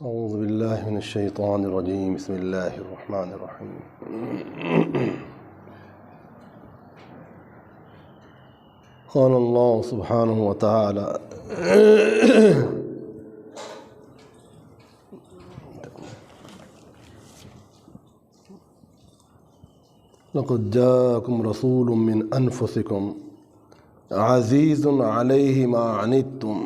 اعوذ باللہ من الشیطان الرجیم بسم اللہ الرحمن الرحیم قال اللہ سبحانہ وتعالی لقد جاءکم رسول من انفسکم عزیز علیہ ما عنتم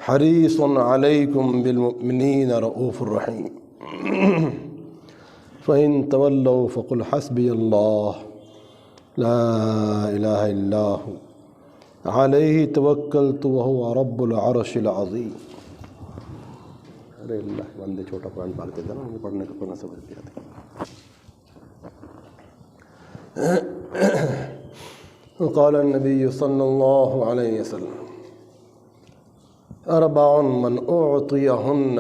حریص علیکم بالمؤمنین رؤوف الرحیم فإن تولوا فقل حسبی اللہ لا الہ الا هو علیہ توکلت وهو رب العرش العظیم۔ ارے اللہ بندے چھوٹا قرآن پاک دیتا نا، مجھے پڑھنے کا کوئی نہ سمجھ دیا تھا۔ قال النبی صلی اللہ علیہ وسلم اربع من اعطیہن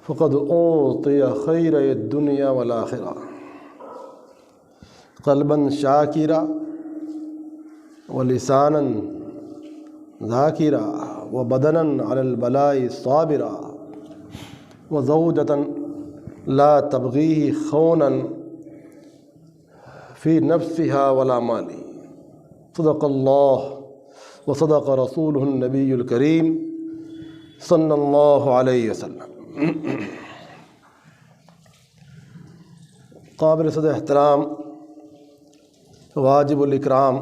فقد اعطی خیر الدنیا والآخرہ، قلبا شاکرا ولسانا ذاکرا وبدنا علی البلاء صابرا وزوجة لا تبغیہ خونا فی نفسها ولا مالی، صدق اللہ وصدق رسولہ النبی الکریم صلی اللہ علیہ وسلم۔ قابل صدر احترام واجب الاکرام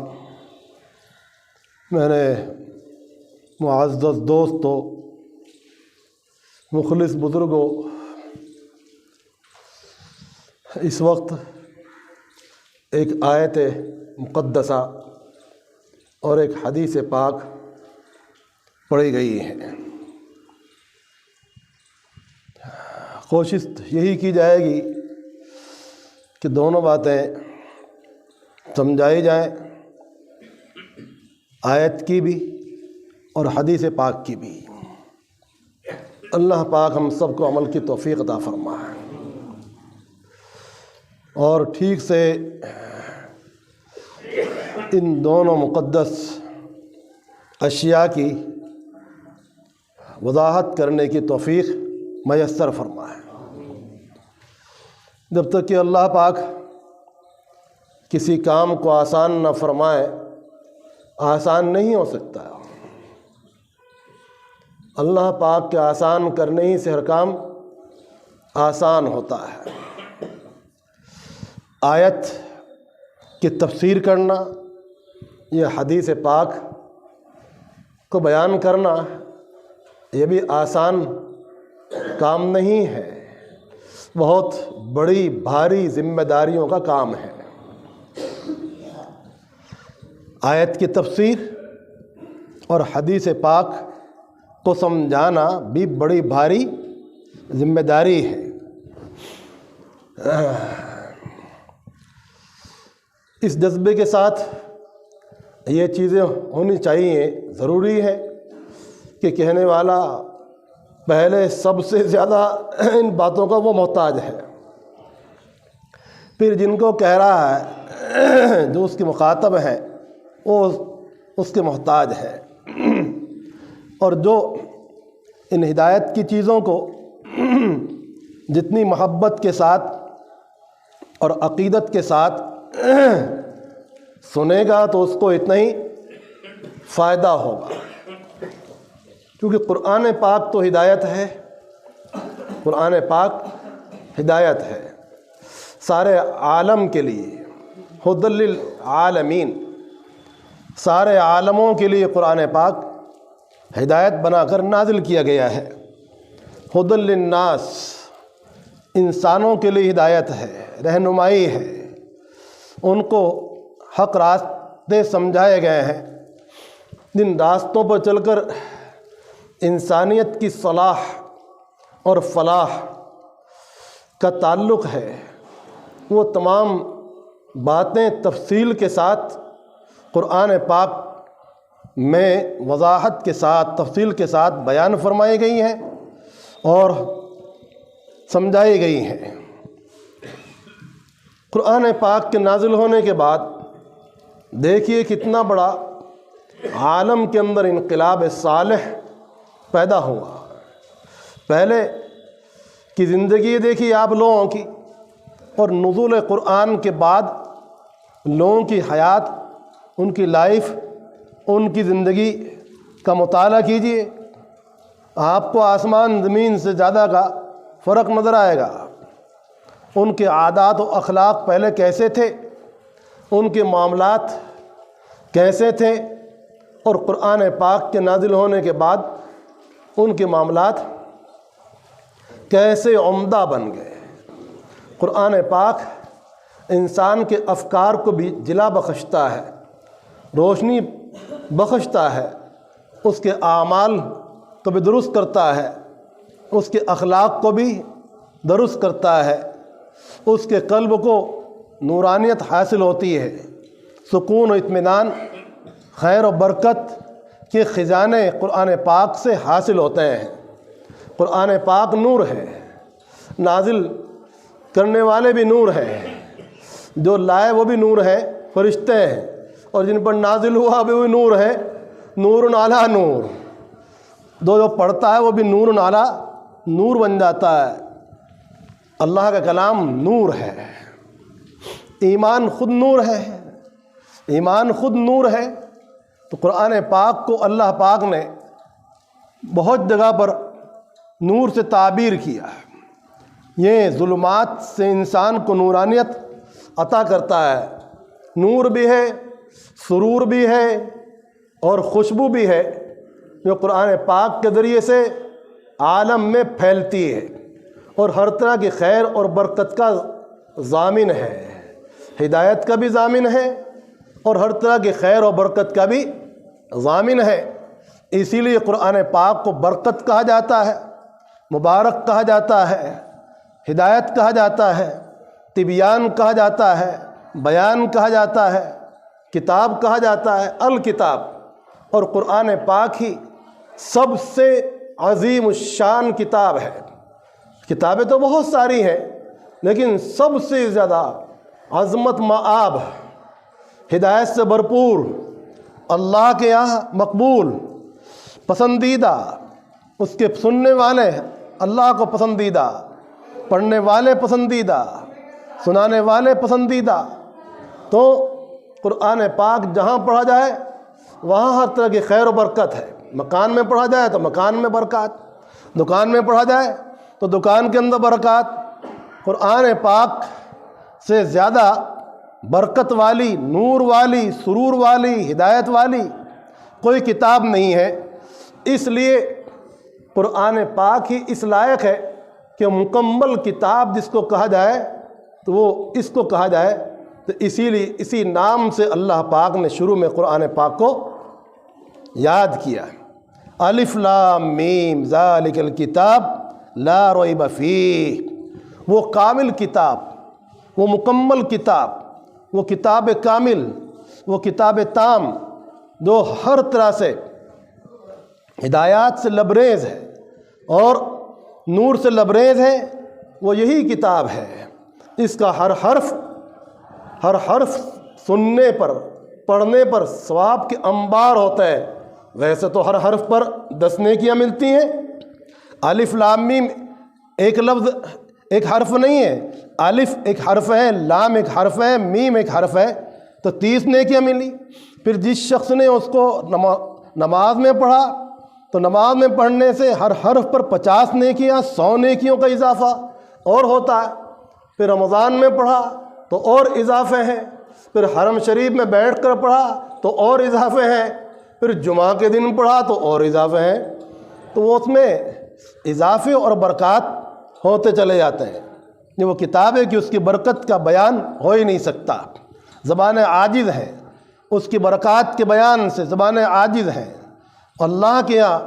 میرے معزز دوستو، مخلص بزرگوں، اس وقت ایک آیت مقدسہ اور ایک حدیث پاک پڑھی گئی ہے۔ کوشش یہی کی جائے گی کہ دونوں باتیں سمجھائی جائیں، آیت کی بھی اور حدیث پاک کی بھی۔ اللہ پاک ہم سب کو عمل کی توفیق عطا فرمائے اور ٹھیک سے ان دونوں مقدس اشیاء کی وضاحت کرنے کی توفیق میسر فرمائے۔ جب تک کہ اللہ پاک کسی کام کو آسان نہ فرمائے، آسان نہیں ہو سکتا۔ اللہ پاک کے آسان کرنے ہی سے ہر کام آسان ہوتا ہے۔ آیت کی تفسیر کرنا، یہ حدیث پاک کو بیان کرنا، یہ بھی آسان کام نہیں ہے، بہت بڑی بھاری ذمہ داریوں کا کام ہے۔ آیت کی تفسیر اور حدیث پاک کو سمجھانا بھی بڑی بھاری ذمہ داری ہے۔ اس جذبے کے ساتھ یہ چیزیں ہونی چاہیے، ضروری ہے کہ کہنے والا پہلے سب سے زیادہ ان باتوں کا وہ محتاج ہے، پھر جن کو کہہ رہا ہے جو اس کے مخاطب ہیں وہ اس کے محتاج ہے، اور جو ان ہدایت کی چیزوں کو جتنی محبت کے ساتھ اور عقیدت کے ساتھ سنے گا تو اس کو اتنا ہی فائدہ ہوگا، کیونکہ قرآن پاک تو ہدایت ہے، قرآن پاک ہدایت ہے سارے عالم کے لیے، ھدی للعالمین، سارے عالموں کے لیے قرآن پاک ہدایت بنا کر نازل کیا گیا ہے۔ ھدی للناس، انسانوں کے لیے ہدایت ہے، رہنمائی ہے، ان کو حق راستے سمجھائے گئے ہیں۔ جن راستوں پر چل کر انسانیت کی صلاح اور فلاح کا تعلق ہے، وہ تمام باتیں تفصیل کے ساتھ قرآن پاک میں وضاحت کے ساتھ، تفصیل کے ساتھ بیان فرمائی گئی ہیں اور سمجھائی گئی ہیں۔ قرآن پاک کے نازل ہونے کے بعد دیکھیے کتنا بڑا عالم کے اندر انقلاب صالح پیدا ہوا۔ پہلے کی زندگی دیکھی آپ لوگوں کی، اور نزول قرآن کے بعد لوگوں کی حیات، ان کی لائف، ان کی زندگی کا مطالعہ کیجئے، آپ کو آسمان زمین سے زیادہ کا فرق نظر آئے گا۔ ان کے عادات و اخلاق پہلے کیسے تھے، ان کے معاملات کیسے تھے، اور قرآن پاک کے نازل ہونے کے بعد ان کے معاملات کیسے عمدہ بن گئے۔ قرآن پاک انسان کے افکار کو بھی جلا بخشتا ہے، روشنی بخشتا ہے، اس کے اعمال کو بھی درست کرتا ہے، اس کے اخلاق کو بھی درست کرتا ہے، اس کے قلب کو نورانیت حاصل ہوتی ہے، سکون و اطمینان، خیر و برکت کے خزانے قرآن پاک سے حاصل ہوتے ہیں۔ قرآن پاک نور ہے، نازل کرنے والے بھی نور ہیں، جو لائے وہ بھی نور ہے، فرشتے ہیں، اور جن پر نازل ہوا بھی وہ نور ہے، نور علی نور۔ جو پڑھتا ہے وہ بھی نور علی نور بن جاتا ہے۔ اللہ کا کلام نور ہے، ایمان خود نور ہے، ایمان خود نور ہے۔ تو قرآن پاک کو اللہ پاک نے بہت جگہ پر نور سے تعبیر کیا ہے۔ یہ ظلمات سے انسان کو نورانیت عطا کرتا ہے، نور بھی ہے، سرور بھی ہے، اور خوشبو بھی ہے، جو قرآن پاک کے ذریعے سے عالم میں پھیلتی ہے، اور ہر طرح کی خیر اور برکت کا ضامن ہے، ہدایت کا بھی ضامن ہے، اور ہر طرح کی خیر و برکت کا بھی ضامن ہے۔ اسی لیے قرآن پاک کو برکت کہا جاتا ہے، مبارک کہا جاتا ہے، ہدایت کہا جاتا ہے، تبیان کہا جاتا ہے، بیان کہا جاتا ہے، کتاب کہا جاتا ہے، الکتاب۔ اور قرآن پاک ہی سب سے عظیم الشان کتاب ہے۔ کتابیں تو بہت ساری ہیں، لیکن سب سے زیادہ عظمت مآب، ہدایت سے بھرپور، اللہ کے یہاں مقبول، پسندیدہ، اس کے سننے والے اللہ کو پسندیدہ، پڑھنے والے پسندیدہ، سنانے والے پسندیدہ۔ تو قرآن پاک جہاں پڑھا جائے وہاں ہر طرح کی خیر و برکت ہے۔ مکان میں پڑھا جائے تو مکان میں برکات، دکان میں پڑھا جائے تو دکان کے اندر برکات۔ قرآن پاک سے زیادہ برکت والی، نور والی، سرور والی، ہدایت والی کوئی کتاب نہیں ہے۔ اس لیے قرآن پاک ہی اس لائق ہے کہ مکمل کتاب جس کو کہا جائے تو وہ اس کو کہا جائے۔ تو اسی لیے اسی نام سے اللہ پاک نے شروع میں قرآن پاک کو یاد کیا۔ الف لام میم ذالک الکتاب لا ریب فیہ، وہ کامل کتاب، وہ مکمل کتاب، وہ کتاب کامل، وہ کتاب تام، جو ہر طرح سے ہدایات سے لبریز ہے اور نور سے لبریز ہے، وہ یہی کتاب ہے۔ اس کا ہر حرف سننے پر، پڑھنے پر ثواب کے انبار ہوتا ہے۔ ویسے تو ہر حرف پر 10 نیکیاں ملتی ہیں۔ الف لام میم ایک لفظ، ایک حرف نہیں ہے، الف ایک حرف ہے، لام ایک حرف ہے، میم ایک حرف ہے، تو 30 نیکیاں ملی۔ پھر جس شخص نے اس کو نماز میں پڑھا تو نماز میں پڑھنے سے ہر حرف پر 50 نیکیاں، 100 نیکیوں کا اضافہ اور ہوتا ہے۔ پھر رمضان میں پڑھا تو اور اضافے ہیں، پھر حرم شریف میں بیٹھ کر پڑھا تو اور اضافے ہیں، پھر جمعہ کے دن پڑھا تو اور اضافے ہیں۔ تو وہ اس میں اضافے اور برکات ہوتے چلے جاتے ہیں۔ یہ وہ کتاب ہے کہ اس کی برکت کا بیان ہو ہی نہیں سکتا، زبان عاجز ہے، اس کی برکات کے بیان سے زبان عاجز ہے۔ اللہ کے یہاں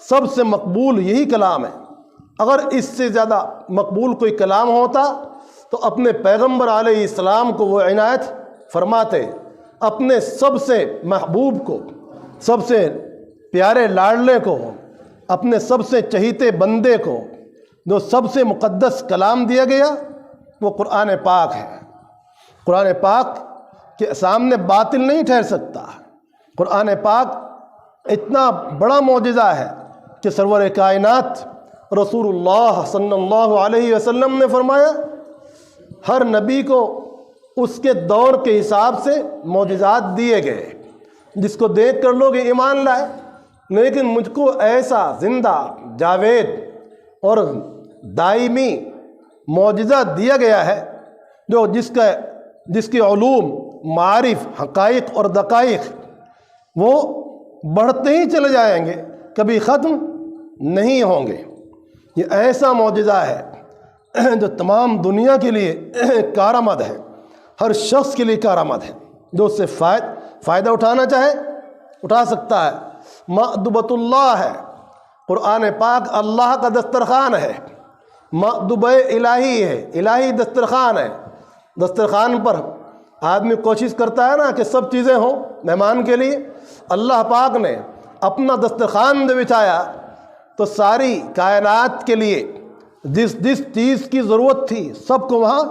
سب سے مقبول یہی کلام ہے۔ اگر اس سے زیادہ مقبول کوئی کلام ہوتا تو اپنے پیغمبر علیہ السلام کو وہ عنایت فرماتے، اپنے سب سے محبوب کو، سب سے پیارے لاڈلے کو، اپنے سب سے چہیتے بندے کو، جو سب سے مقدس کلام دیا گیا وہ قرآن پاک ہے۔ قرآن پاک کے سامنے باطل نہیں ٹھہر سکتا۔ قرآن پاک اتنا بڑا معجزہ ہے کہ سرور کائنات رسول اللہ صلی اللہ علیہ وسلم نے فرمایا ہر نبی کو اس کے دور کے حساب سے معجزات دیے گئے، جس کو دیکھ کر لوگ ایمان لائے، لیکن مجھ کو ایسا زندہ جاوید اور دائمی معجزہ دیا گیا ہے جو جس کے علوم، معارف، حقائق اور دقائق وہ بڑھتے ہی چلے جائیں گے، کبھی ختم نہیں ہوں گے۔ یہ ایسا معجزہ ہے جو تمام دنیا کے لیے کارآمد ہے، ہر شخص کے لیے کارآمد ہے، جو اس سے فائدہ اٹھانا چاہے اٹھا سکتا ہے۔ مأدبۃ اللہ ہے، قرآن پاک اللہ کا دسترخوان ہے، مأدبہ الہی ہے، الہی دسترخوان ہے۔ دسترخوان پر آدمی کوشش کرتا ہے نا کہ سب چیزیں ہوں مہمان کے لیے، اللہ پاک نے اپنا دسترخوان جو بچھایا تو ساری کائنات کے لیے جس چیز کی ضرورت تھی سب کو وہاں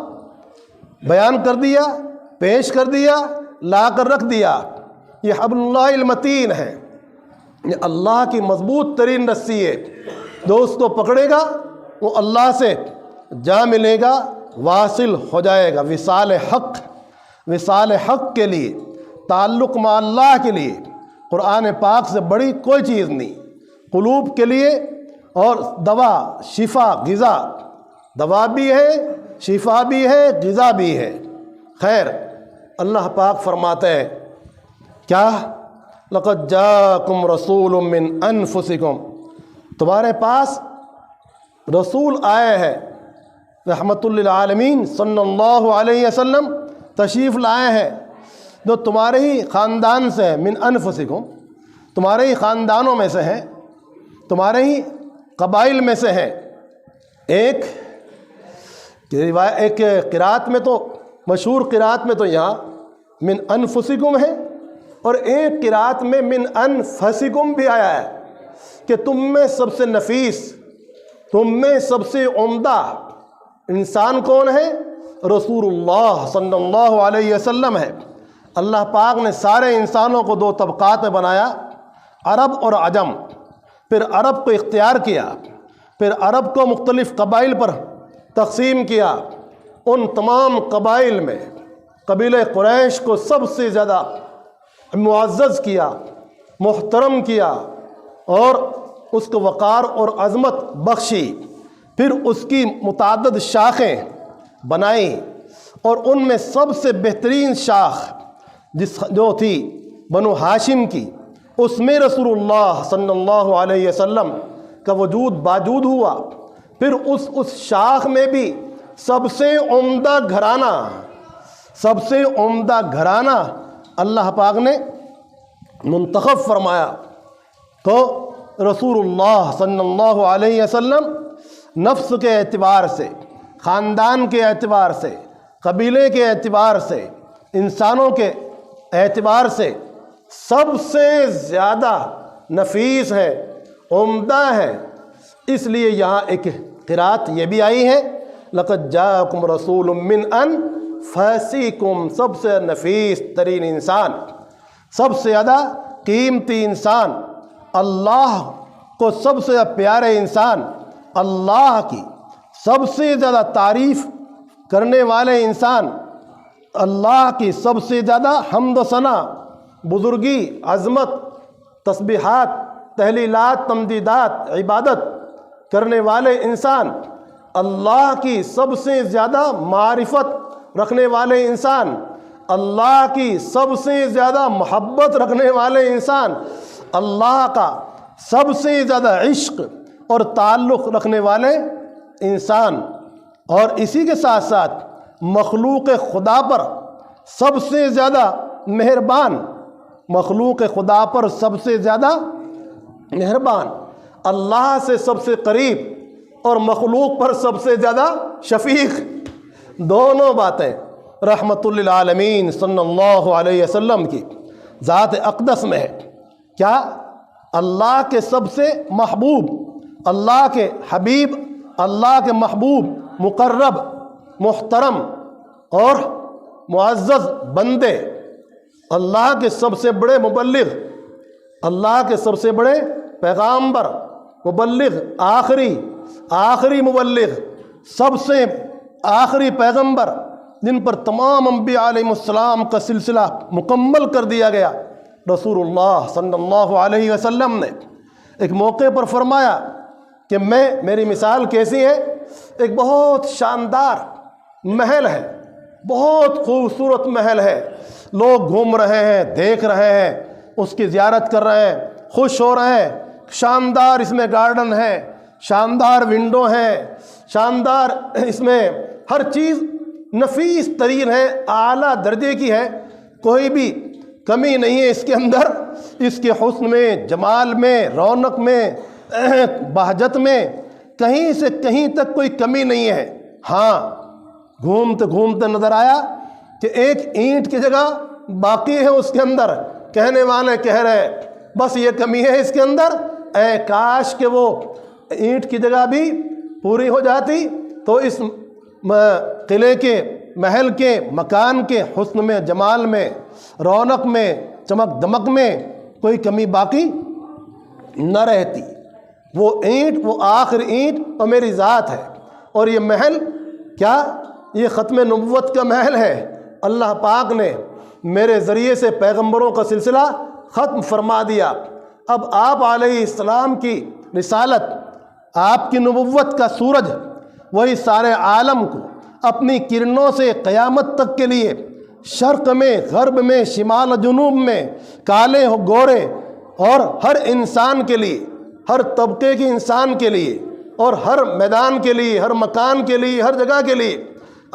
بیان کر دیا، پیش کر دیا، لا کر رکھ دیا۔ یہ حبل اللہ المتین ہے، یہ اللہ کی مضبوط ترین رسی ہے، جو اس کو پکڑے گا وہ اللہ سے جا ملے گا، واصل ہو جائے گا۔ وصال حق کے لیے، تعلق مع اللہ کے لیے قرآن پاک سے بڑی کوئی چیز نہیں۔ قلوب کے لیے اور دوا، شفا، غذا، دوا بھی ہے، شفا بھی ہے، غذا بھی ہے۔ خیر، اللہ پاک فرماتے ہیں کیا؟ لقد جاءکم رسول من انفسکم، تمہارے پاس رسول آئے ہیں، رحمت للعالمین صلی اللہ علیہ وسلم تشریف لائے ہیں، جو تمہارے ہی خاندان سے ہیں، من انفسکم، تمہارے ہی خاندانوں میں سے ہیں، تمہارے ہی قبائل میں سے ہیں۔ ایک قرات میں تو مشہور قرات میں تو یہاں من انفسکم ہے، اور ایک قرات میں من انفسکم بھی آیا ہے کہ تم میں سب سے نفیس، تم میں سب سے عمدہ انسان کون ہے؟ رسول اللہ صلی اللہ علیہ وسلم ہے۔ اللہ پاک نے سارے انسانوں کو دو طبقات میں بنایا، عرب اور عجم۔ پھر عرب کو اختیار کیا، پھر عرب کو مختلف قبائل پر تقسیم کیا۔ ان تمام قبائل میں قبیلہ قریش کو سب سے زیادہ معزز کیا، محترم کیا، اور اس کو وقار اور عظمت بخشی۔ پھر اس کی متعدد شاخیں بنائیں، اور ان میں سب سے بہترین شاخ جو تھی بنو ہاشم کی، اس میں رسول اللہ صلی اللہ علیہ وسلم کا وجود باجود ہوا۔ پھر اس شاخ میں بھی سب سے عمدہ گھرانہ اللہ پاک نے منتخب فرمایا، تو رسول اللہ صلی اللہ علیہ وسلم نفس کے اعتبار سے، خاندان کے اعتبار سے، قبیلے کے اعتبار سے، انسانوں کے اعتبار سے سب سے زیادہ نفیس ہے، عمدہ ہے۔ اس لیے یہاں ایک قرات یہ بھی آئی ہے، لقد جاءکم رسول من انفسکم، سب سے نفیس ترین انسان، سب سے زیادہ قیمتی انسان، اللہ کو سب سے زیادہ پیارے انسان، اللہ کی سب سے زیادہ تعریف کرنے والے انسان، اللہ کی سب سے زیادہ حمد و ثنا، بزرگی، عظمت، تسبیحات، تہلیلات، تمجیدات، عبادت کرنے والے انسان، اللہ کی سب سے زیادہ معرفت رکھنے والے انسان، اللہ کی سب سے زیادہ محبت رکھنے والے انسان، اللہ کا سب سے زیادہ عشق اور تعلق رکھنے والے انسان، اور اسی کے ساتھ ساتھ مخلوق خدا پر سب سے زیادہ مہربان، مخلوق خدا پر سب سے زیادہ مہربان، اللہ سے سب سے قریب اور مخلوق پر سب سے زیادہ شفیق، دونوں باتیں رحمت للعالمین صلی اللہ علیہ وسلم کی ذات اقدس میں ہے۔ کیا؟ اللہ کے سب سے محبوب، اللہ کے حبیب، اللہ کے محبوب، مقرب، محترم اور معزز بندے، اللہ کے سب سے بڑے مبلغ، اللہ کے سب سے بڑے پیغامبر، مبلغ آخری مبلغ، سب سے آخری پیغمبر جن پر تمام انبیاء علیہ السلام کا سلسلہ مکمل کر دیا گیا، رسول اللہ صلی اللہ علیہ وسلم نے ایک موقع پر فرمایا کہ میری مثال کیسی ہے؟ ایک بہت شاندار محل ہے، بہت خوبصورت محل ہے، لوگ گھوم رہے ہیں، دیکھ رہے ہیں، اس کی زیارت کر رہے ہیں، خوش ہو رہے ہیں، شاندار اس میں گارڈن ہے، شاندار ونڈو ہے، شاندار اس میں ہر چیز نفیس ترین ہے، اعلیٰ درجے کی ہے، کوئی بھی کمی نہیں ہے اس کے اندر، اس کے حسن میں، جمال میں، رونق میں، بہجت میں، کہیں سے کہیں تک کوئی کمی نہیں ہے۔ ہاں، گھومتے گھومتے نظر آیا کہ ایک اینٹ کی جگہ باقی ہے اس کے اندر، کہنے والے کہہ رہے بس یہ کمی ہے اس کے اندر، اے کاش کہ وہ اینٹ کی جگہ بھی پوری ہو جاتی تو اس قلعے کے، محل کے، مکان کے حسن میں، جمال میں، رونق میں، چمک دمک میں کوئی کمی باقی نہ رہتی۔ وہ اینٹ، وہ آخر اینٹ اور میری ذات ہے، اور یہ محل کیا؟ یہ ختم نبوت کا محل ہے۔ اللہ پاک نے میرے ذریعے سے پیغمبروں کا سلسلہ ختم فرما دیا۔ اب آپ علیہ السلام کی رسالت، آپ کی نبوت کا سورج وہی سارے عالم کو اپنی کرنوں سے قیامت تک کے لیے، شرق میں، غرب میں، شمال و جنوب میں، کالے ہو گورے، اور ہر انسان کے لیے، ہر طبقے کے انسان کے لیے، اور ہر میدان کے لیے، ہر مکان کے لیے، ہر جگہ کے لیے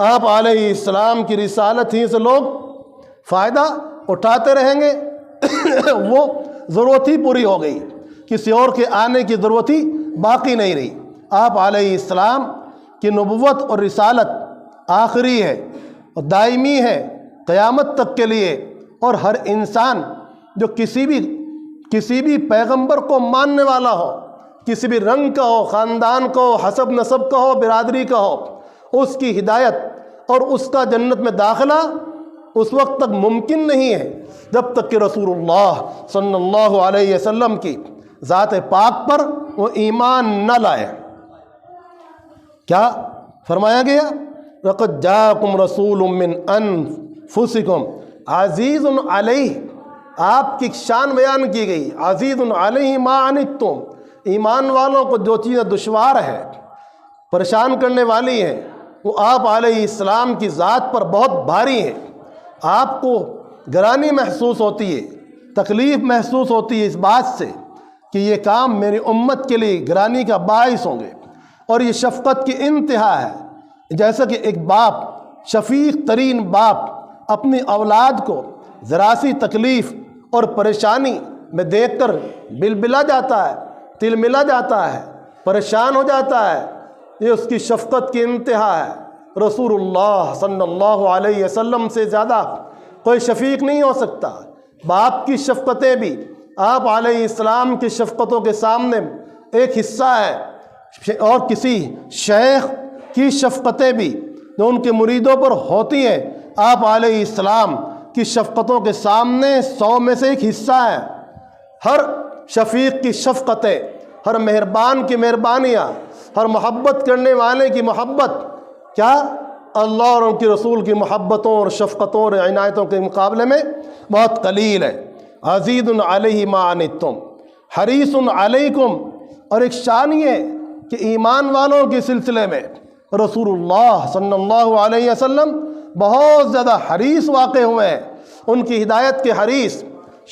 آپ علیہ السلام کی رسالت ہی سے لوگ فائدہ اٹھاتے رہیں گے۔ وہ ضرورت ہی پوری ہو گئی، کسی اور کے آنے کی ضرورت ہی باقی نہیں رہی۔ آپ علیہ السلام کی نبوت اور رسالت آخری ہے اور دائمی ہے قیامت تک کے لیے، اور ہر انسان جو کسی بھی پیغمبر کو ماننے والا ہو، کسی بھی رنگ کا ہو، خاندان کا ہو، حسب نسب کا ہو، برادری کا ہو، اس کی ہدایت اور اس کا جنت میں داخلہ اس وقت تک ممکن نہیں ہے جب تک کہ رسول اللہ صلی اللہ علیہ وسلم کی ذات پاک پر وہ ایمان نہ لائے۔ کیا فرمایا گیا؟ لَقَدْ جَاءَكُمْ رَسُولٌ مِّنْ أَنفُسِكُمْ عزیز علیہ، آپ کی شان بیان کی گئی، عزیز علیہ ما عنتم، ایمان والوں کو جو چیزیں دشوار ہے، پریشان کرنے والی ہیں، وہ آپ علیہ السلام کی ذات پر بہت بھاری ہیں۔ آپ کو گرانی محسوس ہوتی ہے، تکلیف محسوس ہوتی ہے اس بات سے کہ یہ کام میری امت کے لیے گرانی کا باعث ہوں گے، اور یہ شفقت کی انتہا ہے۔ جیسا کہ ایک باپ، شفیق ترین باپ، اپنی اولاد کو ذرا سی تکلیف اور پریشانی میں دیکھ کر بلبلا جاتا ہے، تل ملا جاتا ہے، پریشان ہو جاتا ہے، یہ اس کی شفقت کی انتہا ہے۔ رسول اللہ صلی اللہ علیہ وسلم سے زیادہ کوئی شفیق نہیں ہو سکتا۔ باپ کی شفقتیں بھی آپ علیہ السلام کی شفقتوں کے سامنے ایک حصہ ہے، اور کسی شیخ کی شفقتیں بھی جو ان کے مریدوں پر ہوتی ہیں آپ علیہ السلام کی شفقتوں کے سامنے 100 میں سے ایک حصہ ہے۔ ہر شفیق کی شفقتیں، ہر مہربان کی مہربانیاں، ہر محبت کرنے والے کی محبت کیا اللہ اور ان کے رسول کی محبتوں اور شفقتوں اور عنایتوں کے مقابلے میں بہت قلیل ہے۔ عزیز علیہ ما عنتم حریص علیکم، اور ایک شان یہ کہ ایمان والوں کے سلسلے میں رسول اللہ صلی اللہ علیہ وسلم بہت زیادہ حریص واقع ہوئے ہیں، ان کی ہدایت کے حریص،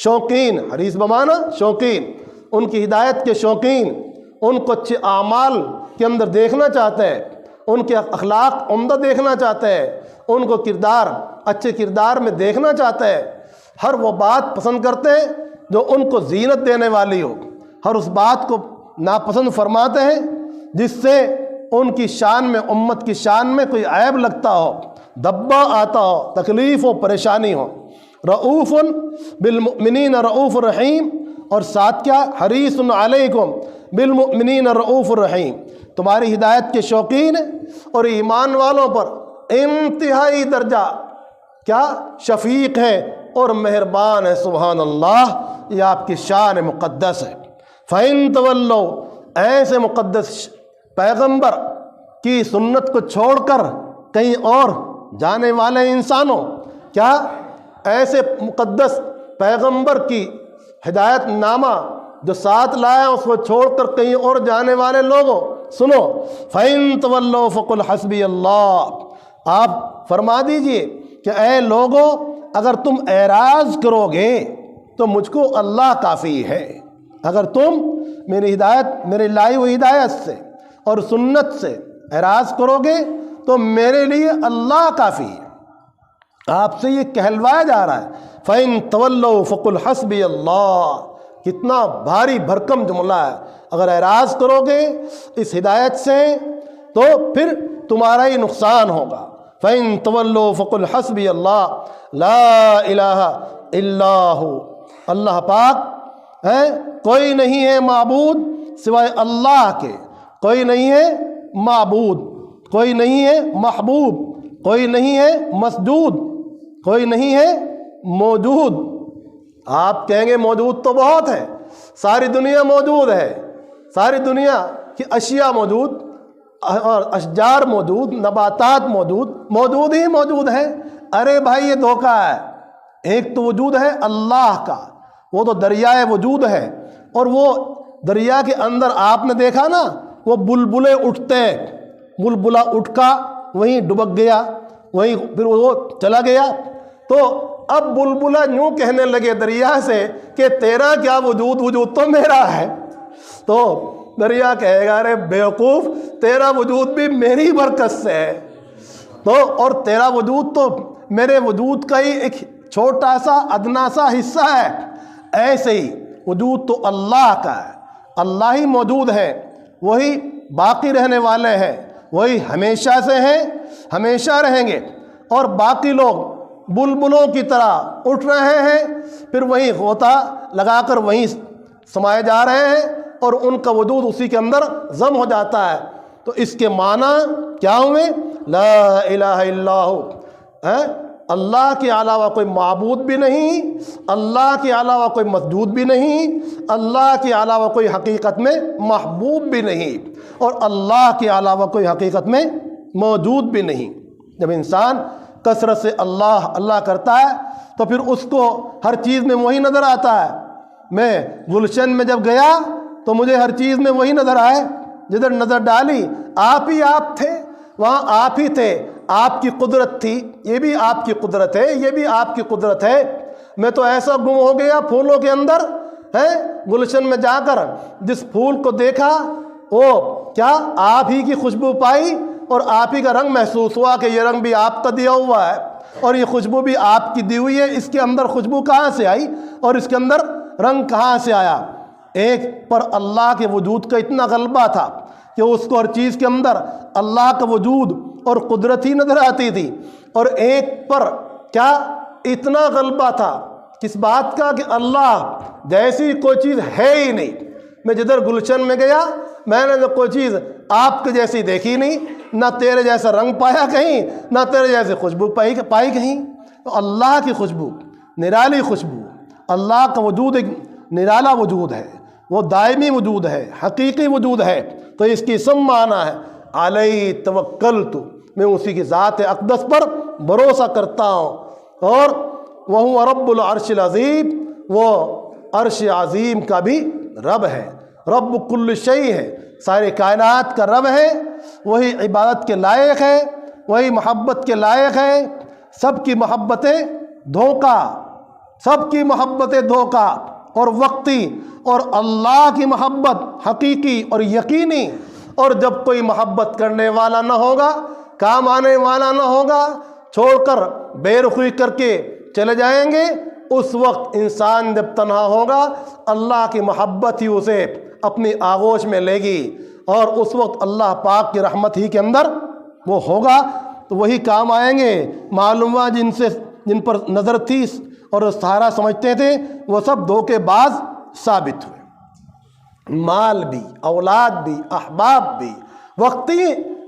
شوقین، حریص بمعنی شوقین، ان کی ہدایت کے شوقین، ان کو اچھے اعمال کے اندر دیکھنا چاہتے ہیں، ان کے اخلاق عمدہ دیکھنا چاہتے ہیں، ان کو اچھے کردار میں دیکھنا چاہتے ہیں، ہر وہ بات پسند کرتے ہیں جو ان کو زینت دینے والی ہو، ہر اس بات کو ناپسند فرماتے ہیں جس سے ان کی شان میں، امت کی شان میں کوئی عیب لگتا ہو، دبا آتا ہو، تکلیف ہو، پریشانی ہو۔ رؤوف بالمؤمنین رؤوف الرحیم، اور ساتھ کیا؟ حریص علیکم بالمؤمنین رؤوف الرحیم، تمہاری ہدایت کے شوقین اور ایمان والوں پر انتہائی درجہ کیا؟ شفیق ہے اور مہربان ہے۔ سبحان اللہ، یہ آپ کی شان مقدس ہے۔ فَإِن تَوَلَّوْا، ایسے مقدس پیغمبر کی سنت کو چھوڑ کر کہیں اور جانے والے انسانوں، کیا ایسے مقدس پیغمبر کی ہدایت نامہ جو ساتھ لایا اس کو چھوڑ کر کہیں اور جانے والے لوگوں، سنو، فَإِن تَوَلَّوْا فَقُلْ حَسْبِيَ اللَّهُ، آپ فرما دیجئے کہ اے لوگوں اگر تم اعراض کرو گے تو مجھ کو اللہ کافی ہے۔ اگر تم میری ہدایت، میری لائی ہوئی ہدایت سے اور سنت سے اعراض کرو گے تو میرے لیے اللہ کافی ہے۔ آپ سے یہ کہلوایا جا رہا ہے فَإِن تَوَلَّوْا فَقُلْ حَسْبِيَ اللَّهُ، کتنا بھاری بھرکم جملہ ہے۔ اگر اعراض کرو گے اس ہدایت سے تو پھر تمہارا ہی نقصان ہوگا۔ فَإِن تَوَلَّوْا فَقُلْ حَسْبِيَ اللَّهُ لَا إِلَٰهَ إِلَّا هُوَ، اللہ پاک ہے، کوئی نہیں ہے معبود سوائے اللہ کے، کوئی نہیں ہے معبود، کوئی نہیں ہے محبوب، کوئی نہیں ہے مسجود، کوئی نہیں ہے موجود۔ آپ کہیں گے موجود تو بہت ہے، ساری دنیا موجود ہے، ساری دنیا کی اشیاء موجود اور اشجار موجود، نباتات موجود ہی موجود ہے۔ ارے بھائی یہ دھوکہ ہے۔ ایک تو وجود ہے اللہ کا، وہ تو دریائے وجود ہے، اور وہ دریا کے اندر آپ نے دیکھا نا وہ بلبلے اٹھتے، بلبلا اٹھ کا وہیں ڈبک گیا، وہیں پھر وہ چلا گیا، تو اب بلبلا یوں کہنے لگے دریا سے کہ تیرا کیا وجود، وجود تو میرا ہے۔ تو دریا کہے گا ارے بیوقوف، تیرا وجود بھی میری برکت سے ہے، تو اور تیرا وجود تو میرے وجود کا ہی ایک چھوٹا سا ادنا سا حصہ ہے۔ ایسے ہی وجود تو اللہ کا ہے، اللہ ہی موجود ہے، وہی باقی رہنے والے ہیں، وہی ہمیشہ سے ہیں، ہمیشہ رہیں گے، اور باقی لوگ بلبلوں کی طرح اٹھ رہے ہیں، پھر وہیں غوطہ لگا کر وہیں سمائے جا رہے ہیں، اور ان کا وجود اسی کے اندر ضم ہو جاتا ہے۔ تو اس کے معنی کیا ہوئے؟ لا الہ الا ہو، اللہ کے علاوہ کوئی معبود بھی نہیں، اللہ کے علاوہ کوئی مسجود بھی نہیں، اللہ کے علاوہ کوئی حقیقت میں محبوب بھی نہیں، اور اللہ کے علاوہ کوئی حقیقت میں موجود بھی نہیں۔ جب انسان کثرت سے اللہ اللہ کرتا ہے تو پھر اس کو ہر چیز میں وہی نظر آتا ہے۔ میں گلشن میں جب گیا تو مجھے ہر چیز میں وہی نظر آئے، جدھر نظر ڈالی آپ ہی آپ تھے، وہاں آپ ہی تھے، آپ کی قدرت تھی، یہ بھی آپ کی قدرت ہے، یہ بھی آپ کی قدرت ہے۔ میں تو ایسا گم ہو گیا پھولوں کے اندر ہے، گلشن میں جا کر جس پھول کو دیکھا وہ کیا آپ ہی کی خوشبو پائی، اور آپ ہی کا رنگ محسوس ہوا کہ یہ رنگ بھی آپ کا دیا ہوا ہے، اور یہ خوشبو بھی آپ کی دی ہوئی ہے۔ اس کے اندر خوشبو کہاں سے آئی اور اس کے اندر رنگ کہاں سے آیا؟ ایک پر اللہ کے وجود کا اتنا غلبہ تھا کہ اس کو ہر چیز کے اندر اللہ کا وجود اور قدرت ہی نظر آتی تھی، اور ایک پر کیا اتنا غلبہ تھا کس بات کا کہ اللہ جیسی کوئی چیز ہے ہی نہیں۔ میں جدھر گلشن میں گیا میں نے تو کوئی چیز آپ کے جیسی دیکھی نہیں، نہ تیرے جیسا رنگ پایا کہیں، نہ تیرے جیسے خوشبو پائی کہیں۔ تو اللہ کی خوشبو، نرالی خوشبو، اللہ کا وجود ایک نرالا وجود ہے، وہ دائمی وجود ہے، حقیقی وجود ہے۔ تو اس کی سم معنی ہے علیہ توکلت، میں اسی کی ذات اقدس پر بھروسہ کرتا ہوں، اور وہ رب العرش العظیم، وہ عرش عظیم کا بھی رب ہے، رب کل شیء ہے، ساری کائنات کا رب ہے، وہی عبادت کے لائق ہے، وہی محبت کے لائق ہے۔ سب کی محبتیں دھوکہ، سب کی محبتیں دھوکہ اور وقتی، اور اللہ کی محبت حقیقی اور یقینی۔ اور جب کوئی محبت کرنے والا نہ ہوگا، کام آنے والا نہ ہوگا، چھوڑ کر بے رخی کر کے چلے جائیں گے، اس وقت انسان جب تنہا ہوگا اللہ کی محبت ہی اسے اپنی آغوش میں لے گی، اور اس وقت اللہ پاک کی رحمت ہی کے اندر وہ ہوگا، تو وہی کام آئیں گے۔ معلوم ہوا جن پر نظر تھی اور سہارا سمجھتے تھے وہ سب دھوکے باز ثابت ہوئے۔ مال بھی، اولاد بھی، احباب بھی وقتی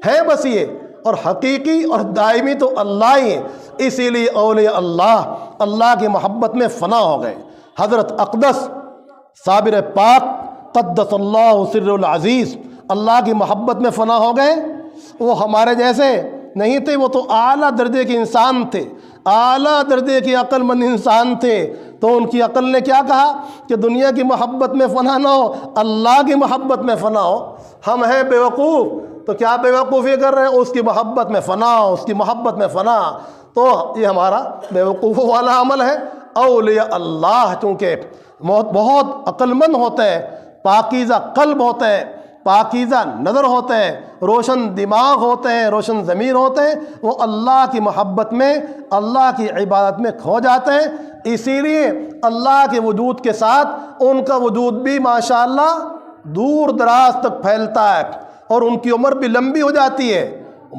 ہیں بس یہ، اور حقیقی اور دائمی تو اللہ ہی ہے۔ اسی لیے اولیاء اللہ کی محبت میں فنا ہو گئے۔ حضرت اقدس صابر پاک قدس اللہ سر العزیز، اللہ کی محبت میں فنا ہو گئے. وہ ہمارے جیسے نہیں تھے، وہ تو اعلیٰ درجے کے انسان تھے، اعلیٰ درجے کے عقل مند انسان تھے. تو ان کی عقل نے کیا کہا کہ دنیا کی محبت میں فنا نہ ہو، اللہ کی محبت میں فنا ہو. ہم ہیں بیوقوف، تو کیا بیوقوفی کر رہے ہیں؟ اس کی محبت میں فنا، اس کی محبت میں فنا. تو یہ ہمارا بیوقوفوں والا عمل ہے. اولیاء اللہ چونکہ بہت عقل مند ہوتے ہیں، پاکیزہ قلب ہوتے ہیں، پاکیزہ نظر ہوتے ہیں، روشن دماغ ہوتے ہیں، روشن ضمیر ہوتے ہیں، وہ اللہ کی محبت میں، اللہ کی عبادت میں کھو جاتے ہیں. اسی لیے اللہ کے وجود کے ساتھ ان کا وجود بھی ماشاءاللہ دور دراز تک پھیلتا ہے، اور ان کی عمر بھی لمبی ہو جاتی ہے.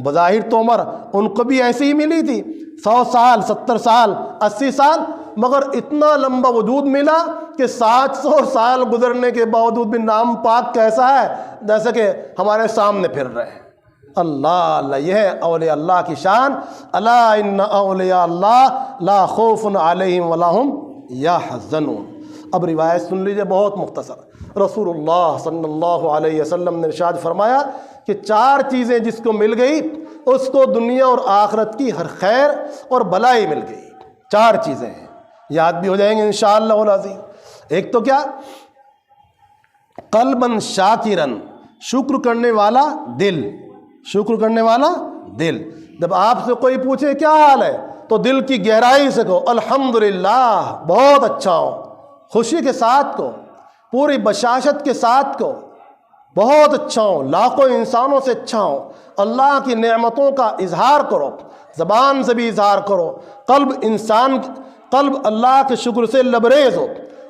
بظاہر تو عمر ان کو بھی ایسی ہی ملی تھی، 100 سال، 70 سال، 80 سال، مگر اتنا لمبا وجود ملا کہ 700 سال گزرنے کے باوجود بھی نام پاک کیسا ہے جیسے کہ ہمارے سامنے پھر رہے ہیں. اللہ اللہ، یہ ہے اولیاء اللہ کی شان. الا ان اولیاء اللہ لا خوف علیہم ولا هم یحزنون. اب روایت سن لیجئے، بہت مختصر. رسول اللہ صلی اللہ علیہ وسلم نے ارشاد فرمایا کہ 4 چیزیں جس کو مل گئی اس کو دنیا اور آخرت کی ہر خیر اور بلائی مل گئی. 4 چیزیں ہیں، یاد بھی ہو جائیں گے انشاءاللہ العظیم. ایک تو کیا؟ قلباً شاکراً، شکر کرنے والا دل، شکر کرنے والا دل. جب آپ سے کوئی پوچھے کیا حال ہے تو دل کی گہرائی سے کہو الحمدللہ، بہت اچھا ہوں، خوشی کے ساتھ کو، پوری بشاشت کے ساتھ کو، بہت اچھا ہوں، لاکھوں انسانوں سے اچھا ہوں. اللہ کی نعمتوں کا اظہار کرو، زبان سے بھی اظہار کرو. قلب اللہ کے شکر سے لبریز ہو،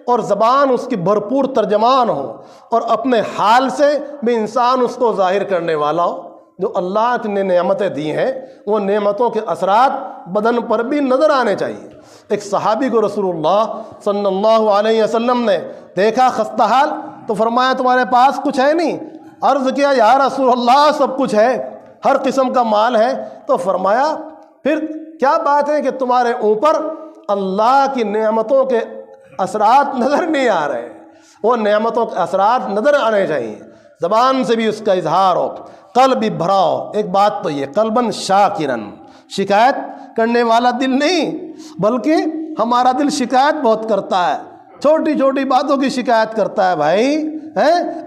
اور زبان اس کی بھرپور ترجمان ہو، اور اپنے حال سے بھی انسان اس کو ظاہر کرنے والا ہو. جو اللہ نے نعمتیں دی ہیں وہ نعمتوں کے اثرات بدن پر بھی نظر آنے چاہیے. ایک صحابی کو رسول اللہ صلی اللہ علیہ وسلم نے دیکھا خستہ حال، تو فرمایا تمہارے پاس کچھ ہے نہیں؟ عرض کیا یا رسول اللہ سب کچھ ہے، ہر قسم کا مال ہے. تو فرمایا پھر کیا بات ہے کہ تمہارے اوپر اللہ کی نعمتوں کے اثرات نظر نہیں آ رہے؟ وہ نعمتوں کے اثرات نظر آنے چاہیے، زبان سے بھی اس کا اظہار ہو، قلب بھی بھرا ہو. ایک بات تو یہ قلباً شاکراً، شکایت کرنے والا دل نہیں، بلکہ ہمارا دل شکایت بہت کرتا ہے، چھوٹی چھوٹی باتوں کی شکایت کرتا ہے. بھائی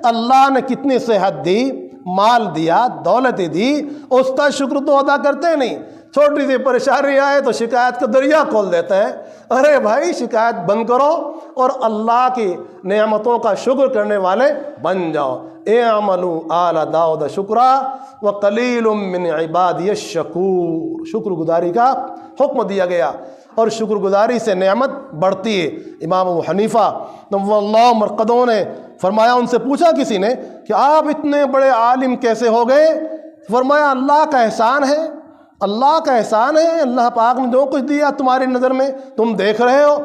اللہ نے کتنی صحت دی، مال دیا، دولت دی، اس کا شکر تو ادا کرتے نہیں. چھوٹی سی پریشانی آئے تو شکایت کا دریا کھول دیتے ہیں. ارے بھائی شکایت بند کرو اور اللہ کی نعمتوں کا شکر کرنے والے بن جاؤ. اعملوا آل داؤد شکرا وقلیل من عبادی الشکور. شکر گزاری کا حکم دیا گیا، اور شکر گزاری سے نعمت بڑھتی ہے. امام ابو حنیفہ نور اللہ مرقدوں نے فرمایا، ان سے پوچھا کسی نے کہ آپ اتنے بڑے عالم کیسے ہو گئے؟ فرمایا اللہ کا احسان ہے، اللہ کا احسان ہے. اللہ پاک نے جو کچھ دیا تمہاری نظر میں تم دیکھ رہے ہو.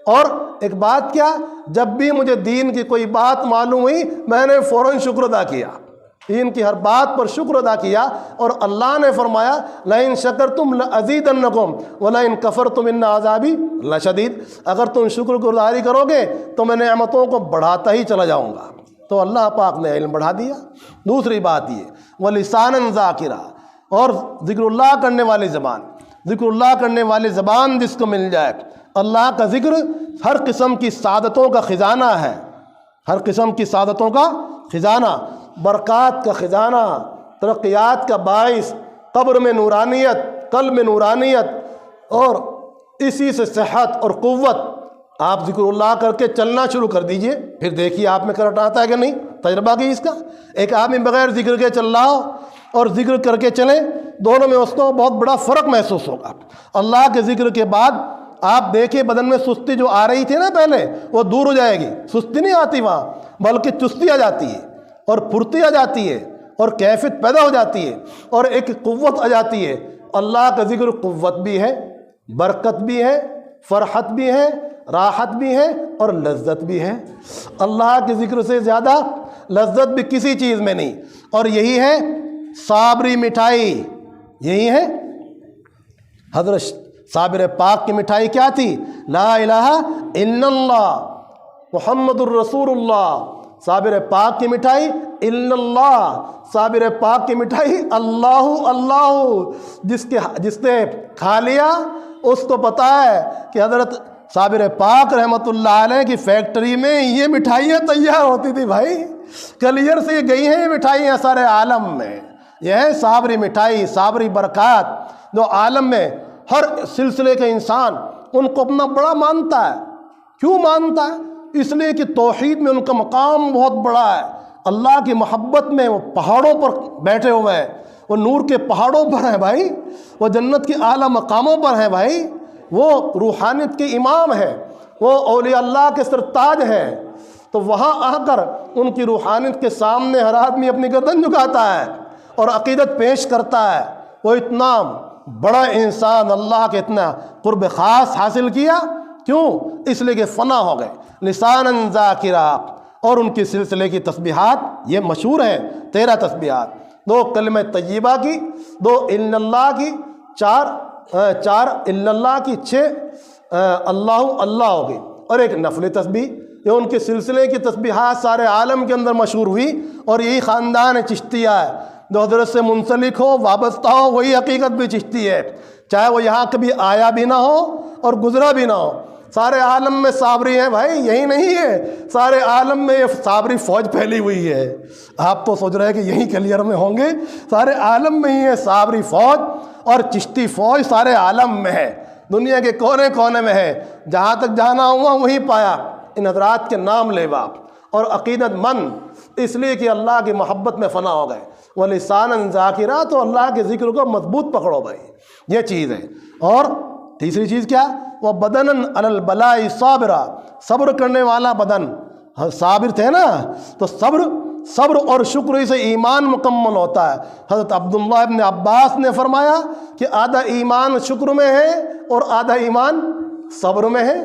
اور ایک بات کیا، جب بھی مجھے دین کی کوئی بات معلوم ہوئی میں نے فوراً شکر ادا کیا، دین کی ہر بات پر شکر ادا کیا. اور اللہ نے فرمایا لئن شکرتم لازیدنکم ولئن کفرتم ان عذابی لشدید. اگر تم شکر گزاری کرو گے تو میں نعمتوں کو بڑھاتا ہی چلا جاؤں گا. تو اللہ پاک نے علم بڑھا دیا. دوسری بات یہ ولسانا ذاکرا، اور ذکر اللہ کرنے والی زبان. ذکر اللہ کرنے والی زبان جس کو مل جائے، اللہ کا ذکر ہر قسم کی سعادتوں کا خزانہ ہے، ہر قسم کی سعادتوں کا خزانہ، برکات کا خزانہ، ترقیات کا باعث، قبر میں نورانیت، قلب میں نورانیت، اور اسی سے صحت اور قوت. آپ ذکر اللہ کر کے چلنا شروع کر دیجئے، پھر دیکھیے آپ میں کرٹ آتا ہے کہ نہیں. تجربہ کی اس کا. ایک آدمی بغیر ذکر کے چل رہا ہو اور ذکر کر کے چلیں، دونوں میں اس کو بہت بڑا فرق محسوس ہوگا. اللہ کے ذکر کے بعد آپ دیکھیں بدن میں سستی جو آ رہی تھی نا پہلے، وہ دور ہو جائے گی. سستی نہیں آتی وہاں، بلکہ چستی آ جاتی ہے، اور پھرتی آ جاتی ہے، اور کیفیت پیدا ہو جاتی ہے، اور ایک قوت آ جاتی ہے. اللہ کا ذکر قوت بھی ہے، برکت بھی ہے، فرحت بھی ہے، راحت بھی ہے، اور لذت بھی ہے. اللہ کے ذکر سے زیادہ لذت بھی کسی چیز میں نہیں. اور یہی ہے صابری مٹھائی. یہی ہے حضرت صابر پاک کی مٹھائی کیا تھی؟ لا الہ الا اللہ محمد الرسول اللہ صابر پاک کی مٹھائی الا اللہ، صابر پاک کی مٹھائی اللہ اللہ، جس نے کھا لیا اس کو پتہ ہے کہ حضرت صابر پاک رحمۃ اللہ علیہ کی فیکٹری میں یہ مٹھائیاں تیار ہوتی تھی بھائی، کلیئر سے یہ گئی ہیں یہ مٹھائیاں سارے عالم میں، یہ ہے صابری مٹھائی، صابری برکات، جو عالم میں ہر سلسلے کا انسان ان کو اپنا بڑا مانتا ہے۔ کیوں مانتا ہے؟ اس لیے کہ توحید میں ان کا مقام بہت بڑا ہے، اللہ کی محبت میں وہ پہاڑوں پر بیٹھے ہوئے ہیں، وہ نور کے پہاڑوں پر ہیں بھائی، وہ جنت کے اعلیٰ مقاموں پر ہیں بھائی، وہ روحانیت کے امام ہیں، وہ اولیاء اللہ کے سرتاج ہیں۔ تو وہاں آ کر ان کی روحانیت کے سامنے ہر آدمی اپنی گردن جھکاتا ہے اور عقیدت پیش کرتا ہے۔ وہ اتنا بڑا انسان اللہ کے اتنا قرب خاص حاصل کیا، کیوں؟ اس لیے کہ فنا ہو گئے، لساناً ذاکرا، اور ان کی سلسلے کی تسبیحات یہ مشہور ہیں، 13 تسبیحات، 2 کلمہ طیبہ کی، 2 الا اللہ کی، 4 الا اللہ کی، 6 اللہ اللہ ہوگی، اور ایک نفل تسبیح۔ یہ ان کے سلسلے کی تسبیحات سارے عالم کے اندر مشہور ہوئی، اور یہی خاندان چشتیہ ہے، جو حضرت سے منسلک ہو، وابستہ ہو، وہی حقیقت بھی چشتی ہے، چاہے وہ یہاں کبھی آیا بھی نہ ہو اور گزرا بھی نہ ہو۔ سارے عالم میں صابری ہیں بھائی، یہی نہیں ہے، سارے عالم میں یہ صابری فوج پھیلی ہوئی ہے۔ آپ تو سوچ رہے ہیں کہ یہی کلیئر میں ہوں گے، سارے عالم میں ہی ہے صابری فوج، اور چشتی فوج سارے عالم میں ہے، دنیا کے کونے کونے میں ہے، جہاں تک جانا ہوا وہیں پایا۔ ان حضرات کے نام لیوا اور عقیدت مند، اس لیے کہ اللہ کی محبت میں فنا ہو گئے، وَلِسَانًا ذَاكِرًا، تو اللہ کے ذکر کو مضبوط پکڑو بھائی، یہ چیز ہے۔ اور تیسری چیز کیا؟ وَبَدَنًا عَلَى الْبَلَاءِ صَابِرًا، صبر کرنے والا بدن، صابر تھے نا، تو صبر اور شکر سے ایمان مکمل ہوتا ہے۔ حضرت عبداللہ ابن عباس نے فرمایا کہ آدھا ایمان شکر میں ہے اور آدھا ایمان صبر میں ہے،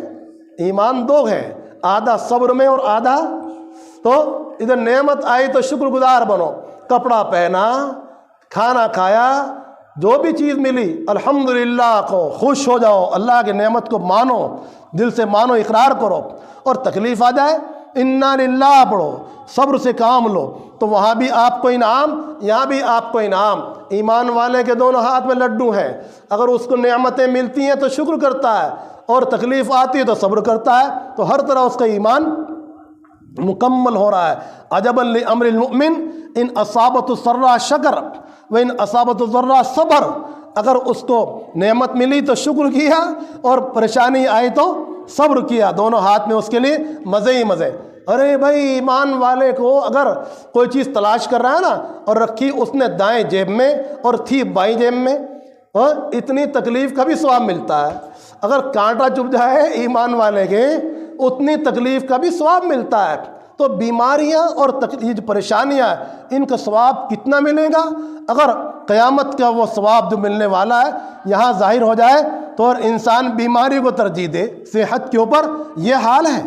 ایمان 2 ہے، آدھا صبر میں اور آدھا، تو ادھر نعمت آئی تو شکر گزار بنو، کپڑا پہنا، کھانا کھایا، جو بھی چیز ملی الحمدللہ کو خوش ہو جاؤ، اللہ کی نعمت کو مانو، دل سے مانو، اقرار کرو، اور تکلیف آ جائے انا للہ پڑھو، صبر سے کام لو، تو وہاں بھی آپ کو انعام، یہاں بھی آپ کو انعام۔ ایمان والے کے دونوں ہاتھ میں لڈو ہیں، اگر اس کو نعمتیں ملتی ہیں تو شکر کرتا ہے، اور تکلیف آتی ہے تو صبر کرتا ہے، تو ہر طرح اس کا ایمان مکمل ہو رہا ہے۔ عجبا لامر المؤمن ان اصابت السراء شکر وان اصابت الضراء صبر، اگر اس کو نعمت ملی تو شکر کیا، اور پریشانی آئی تو صبر کیا، دونوں ہاتھ میں اس کے لیے مزے ہی مزے۔ ارے بھائی ایمان والے کو اگر کوئی چیز تلاش کر رہا ہے نا، اور رکھی اس نے دائیں جیب میں اور تھی بائیں جیب میں، اتنی تکلیف کا بھی ثواب ملتا ہے۔ اگر کانٹا چبھ جائے ایمان والے کے، اتنی تکلیف کا بھی ثواب ملتا ہے۔ تو بیماریاں اور یہ جو پریشانیاں، ان کا ثواب کتنا ملے گا؟ اگر قیامت کا وہ ثواب جو ملنے والا ہے یہاں ظاہر ہو جائے تو اور انسان بیماری کو ترجیح دے صحت کے اوپر، یہ حال ہے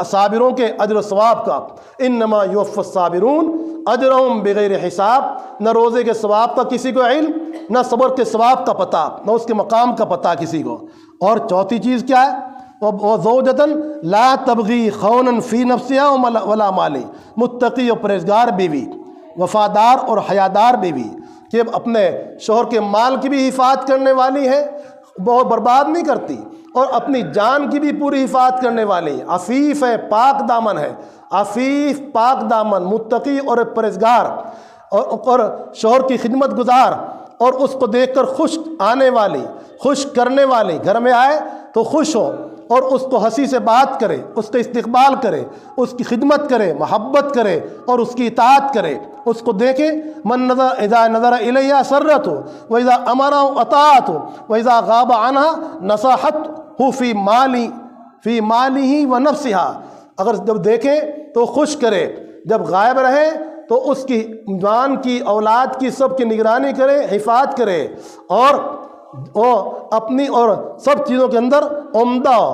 صابروں کے اجر و ثواب کا۔ انما یوفی الصابرون اجرہم بغیر حساب، نہ روزے کے ثواب کا کسی کو علم، نہ صبر کے ثواب کا پتہ، نہ اس کے مقام کا پتہ کسی کو۔ اور چوتھی چیز کیا ہے؟ وَزَوْجَةً لَا تَبْغِي خَوْنًا فِي نَفْسِهَا وَلَا مَالِ، متقی اور پرہیزگار بیوی، وفادار اور حیادار بیوی، کہ اپنے شوہر کے مال کی بھی حفاظت کرنے والی ہے، وہ برباد نہیں کرتی، اور اپنی جان کی بھی پوری حفاظت کرنے والی، عفیف ہے، پاک دامن ہے، عفیف پاک دامن، متقی اور پرہیزگار، اور شوہر کی خدمت گزار، اور اس کو دیکھ کر خوش آنے والی، خوش کرنے والی، گھر میں آئے تو خوش ہو، اور اس کو ہنسی سے بات کرے، اس کا استقبال کرے، اس کی خدمت کرے، محبت کرے، اور اس کی اطاعت کرے، اس کو دیکھے۔ من نظر اذا نظر الیہ سرته واذا امرہ اطاعته واذا غاب عنها نصحته فی مالہ ونفسها، اگر جب دیکھے تو خوش کرے، جب غائب رہے تو اس کی جان کی، اولاد کی، سب کی نگرانی کرے، حفاظت کرے، اور وہ اپنی اور سب چیزوں کے اندر عمدہ ہو۔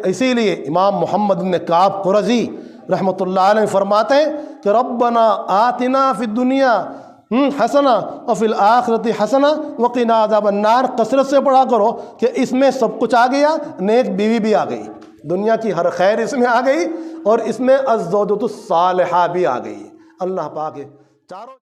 اسی لیے امام محمد بن کعب قرظی رحمۃ اللہ علیہ فرماتے ہیں کہ ربنا آتنا فی الدنیا حسنہ وفی الآخرۃ حسنہ وقنا عذاب النار، کثرت سے پڑھا کرو کہ اس میں سب کچھ آ گیا، نیک بیوی بھی آ گئی، دنیا کی ہر خیر اس میں آ گئی، اور اس میں الزوجۃ الصالحہ بھی آ گئی۔ اللہ پاک چاروں